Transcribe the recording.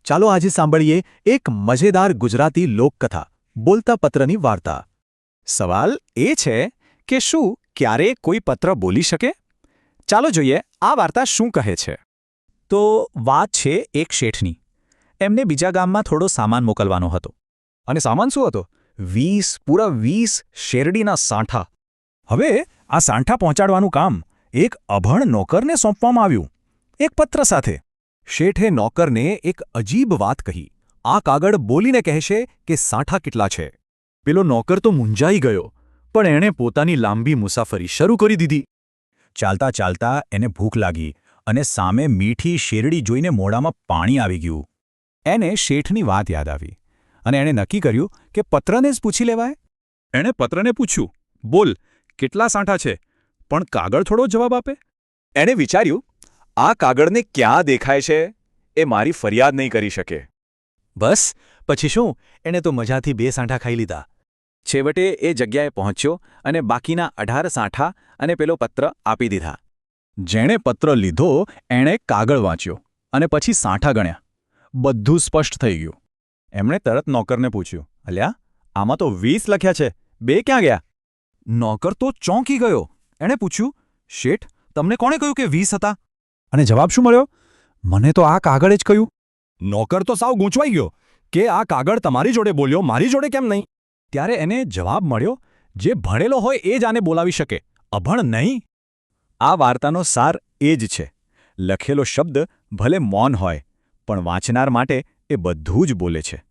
ચાલો આજે સાંભળીએ એક મજેદાર ગુજરાતી લોકકથા બોલતા પત્રની વાર્તા. સવાલ એ છે કે શું ક્યારેય કોઈ પત્ર બોલી શકે? ચાલો જોઈએ આ વાર્તા શું કહે છે. તો વાત છે એક શેઠની. એમને બીજા ગામમાં થોડો સામાન મોકલવાનો હતો. અને સામાન શું હતો? પૂરા 20 શેરડીના સાંઠા. હવે આ સાંઠા પહોંચાડવાનું કામ એક અભણ નોકરને સોંપવામાં આવ્યું, એક પત્ર સાથે. શેઠે નોકરને એક અજીબ વાત કહી, આ કાગળ બોલીને કહેશે કે સાંઠા કેટલા છે. પેલો નોકર તો મૂંઝાઈ ગયો, પણ એણે પોતાની લાંબી મુસાફરી શરૂ કરી દીધી. ચાલતા ચાલતા એને ભૂખ લાગી અને સામે મીઠી શેરડી જોઈને મોઢામાં પાણી આવી ગયું. એને શેઠની વાત યાદ આવી અને એણે નક્કી કર્યું કે પત્રને જ પૂછી લેવાય. એણે પત્રને પૂછ્યું, બોલ કેટલા સાંઠા છે? પણ કાગળ થોડો જવાબ આપે. એણે વિચાર્યું, આ કાગળને ક્યાં દેખાય છે? એ મારી ફરિયાદ નહીં કરી શકે. બસ પછી શું, એણે તો મજાથી 2 સાંઠા ખાઈ લીધા. છેવટે એ જગ્યાએ પહોંચ્યો અને બાકીના 18 સાંઠા અને પેલો પત્ર આપી દીધા. જેણે પત્ર લીધો એણે કાગળ વાંચ્યો અને પછી સાંઠા ગણ્યા. બધું સ્પષ્ટ થઈ ગયું. એમણે તરત નોકરને પૂછ્યું, અલ્યા આમાં તો 20 લખ્યા છે, 2 ક્યાં ગયા? નોકર તો ચોંકી ગયો. એણે પૂછ્યું, શેઠ તમને કોણે કહ્યું કે 20 હતા? અને જવાબ શું મળ્યો? મને તો આ કાગળે જ કહ્યું. નોકર તો સાવ ગૂંચવાઈ ગયો કે આ કાગળ તમારી જોડે બોલ્યો, મારી જોડે કેમ નહીં? ત્યારે એને જવાબ મળ્યો, જે ભણેલો હોય એ જ આને બોલાવી શકે, અભણ નહીં. આ વાર્તાનો સાર એ જ છે. લખેલો શબ્દ ભલે મૌન હોય, પણ વાંચનાર માટે એ બધું જ બોલે છે.